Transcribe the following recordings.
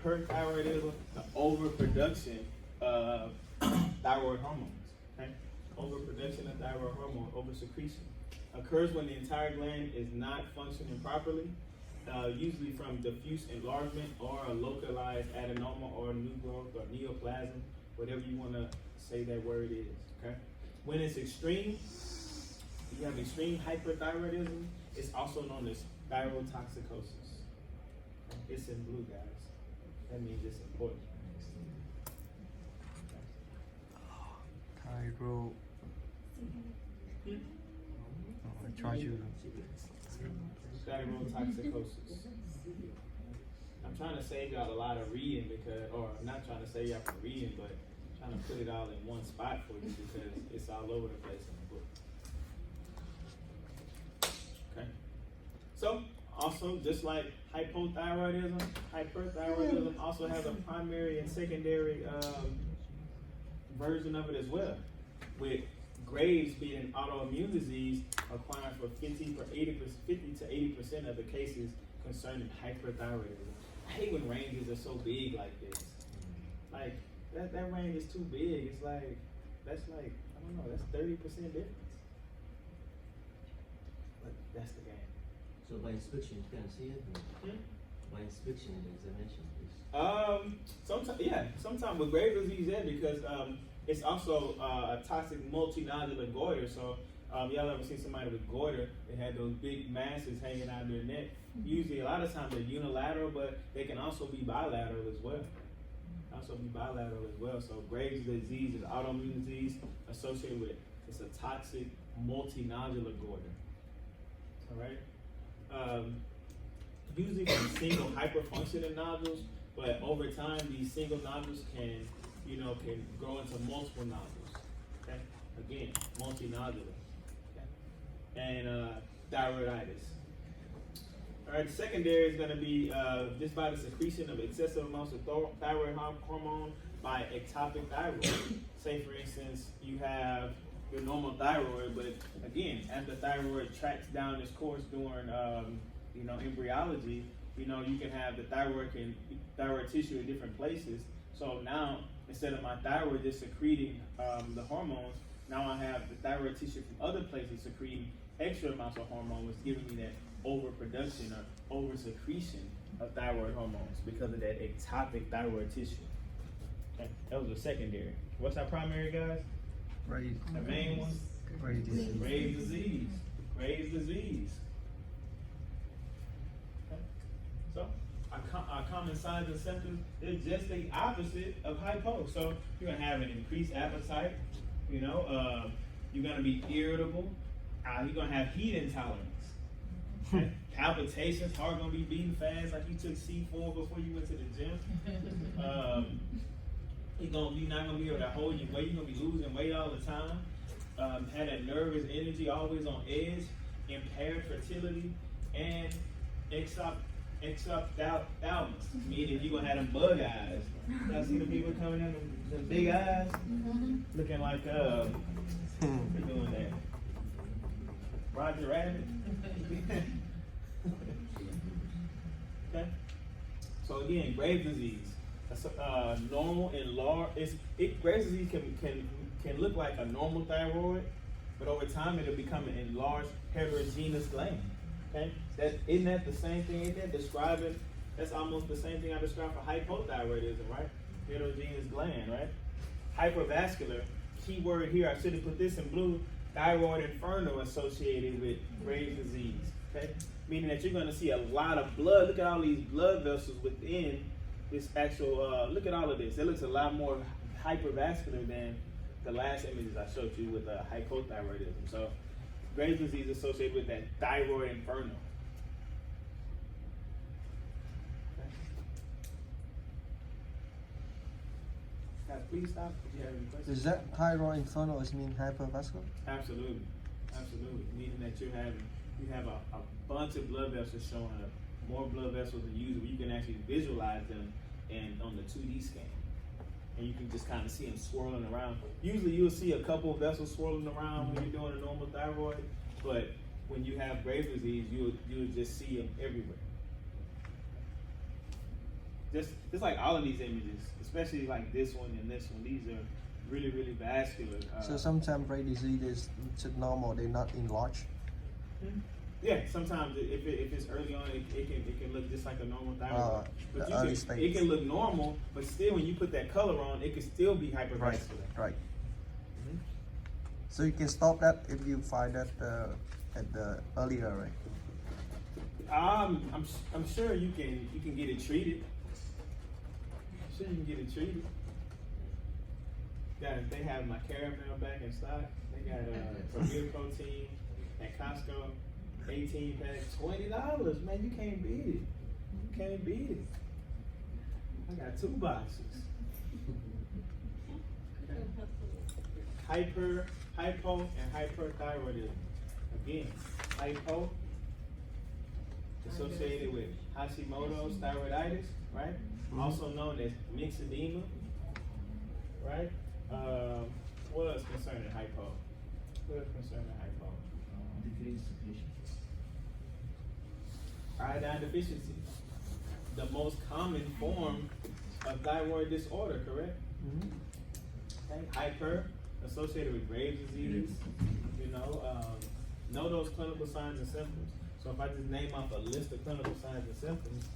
hyperthyroidism, the overproduction of thyroid hormones. Okay? Overproduction of thyroid hormone, oversecretion, occurs when the entire gland is not functioning properly, usually from diffuse enlargement or a localized adenoma or new growth or neoplasm, whatever you want to say that word is. Okay? When it's extreme, you have extreme hyperthyroidism. It's also known as thyrotoxicosis. It's in blue, guys. That means it's important. Thyroid. I tried to. Thyrotoxicosis. I'm trying to save y'all a lot of reading because, or I'm not trying to save y'all from reading, but trying to put it all in one spot for you because it's all over the place in the book. Okay. So, also, just like hypothyroidism, hyperthyroidism also has a primary and secondary version of it as well, with Graves being an autoimmune disease acquiring for 50 to 80% of the cases concerning hyperthyroidism. I hate when ranges are so big like this. Like, that range is too big. It's like, that's like, I don't know, that's 30% difference. But that's the game. So by inspection, you can see it? By inspection, the examination, please. Sometimes with Graves' disease, because it's also a toxic multinodular goiter. So y'all ever seen somebody with goiter? They had those big masses hanging out of their neck. Usually, a lot of times they're unilateral, but they can also be bilateral as well. So Graves' disease is an autoimmune disease associated with it's a toxic multinodular goiter. All right. Usually from single hyperfunctioning nodules, but over time these single nodules can grow into multiple nodules. Okay, again, multinodular. Okay? And thyroiditis. All right, the secondary is going to be just by the secretion of excessive amounts of thyroid hormone by ectopic thyroid. Say, for instance, you have your normal thyroid, but again, as the thyroid tracks down its course during, embryology, you can have the thyroid tissue in different places. So now, instead of my thyroid just secreting the hormones, now I have the thyroid tissue from other places secreting extra amounts of hormones, giving me that overproduction or oversecretion of thyroid hormones because of that ectopic thyroid tissue. Okay. That was the secondary. What's our primary, guys? Graves. The main one? Graves disease. Graves' disease. Graves' disease. Okay. So, our common signs and symptoms is just the opposite of hypo. So, you're going to have an increased appetite. You're going to be irritable. You're going to have heat intolerance. Okay? Palpitations, heart going to be beating fast like you took C4 before you went to the gym. You're not going to be able to hold your weight. You're going to be losing weight all the time. Had a nervous energy, always on edge, impaired fertility, and exophthalmos, meaning you're going to have them bug eyes. Y'all see the people coming in, the big eyes? Looking like, they're doing that. Roger Rabbit. Okay. So again, Graves' disease. That's normal and large. Graves' disease can look like a normal thyroid, but over time it'll become an enlarged heterogeneous gland. Okay. Isn't that the same thing? Ain't that describing? That's almost the same thing I described for hypothyroidism, right? Heterogeneous gland, right? Hypervascular. Key word here. I should have put this in blue. Thyroid inferno associated with Graves' disease, okay? Meaning that you're going to see a lot of blood. Look at all these blood vessels within this actual, look at all of this. It looks a lot more hypervascular than the last images I showed you with hypothyroidism. So Graves' disease associated with that thyroid inferno. Please stop if you have any questions. Is that thyroid inferno mean hypervascular? Absolutely. Meaning that you have a bunch of blood vessels showing up, more blood vessels than usual. You can actually visualize them on the 2D scan. And you can just kind of see them swirling around. Usually you'll see a couple of vessels swirling around when you're doing a normal thyroid, but when you have Graves' disease, you'll just see them everywhere. just like all of these images, especially like this one and this one. These are really, really vascular. So sometimes brain disease is normal, they're not enlarged. Yeah, sometimes if it's early on, it can look just like a normal thyroid. But The early stage. it can look normal, but still when you put that color on, it can still be hypervascular. Right. So you can stop that if you find that at the earlier, right? I'm sure you can get it treated. I'm sure you can get it treated. They have my caramel back in stock. They got Premier Protein at Costco, 18 pack, $20. Man, you can't beat it. You can't beat it. I got 2 boxes. Hypo, and hyperthyroidism. Again, hypo associated with Hashimoto's thyroiditis, right? Also known as mixed edema, right? What else concerning hypo? What else concerning hypo? Decreased secretion. Iodine deficiency, the most common form of thyroid disorder, correct? Okay. Hyper, associated with Graves' disease, know those clinical signs and symptoms. So if I just name off a list of clinical signs and symptoms,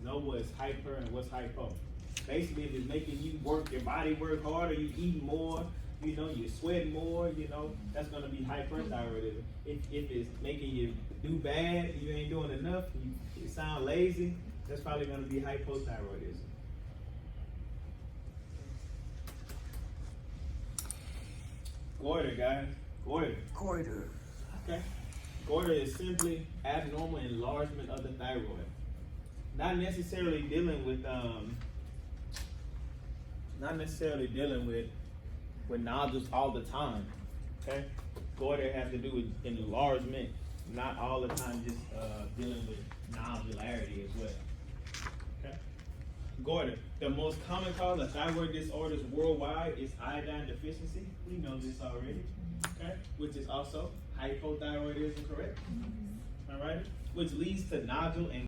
know what's hyper and what's hypo. Basically, if it's making you your body work harder, you eat more, you sweat more, that's gonna be hyperthyroidism. If it's making you do bad, you ain't doing enough, you sound lazy, that's probably gonna be hypothyroidism. Goiter, guys. Goiter. Okay. Goiter is simply abnormal enlargement of the thyroid. Not necessarily dealing with nodules all the time. Okay. Goiter has to do with enlargement, not all the time just dealing with nodularity as well. Okay. Goiter. The most common cause of thyroid disorders worldwide is iodine deficiency. We know this already. Okay. Which is also hypothyroidism, correct? All right. Which leads to nodule and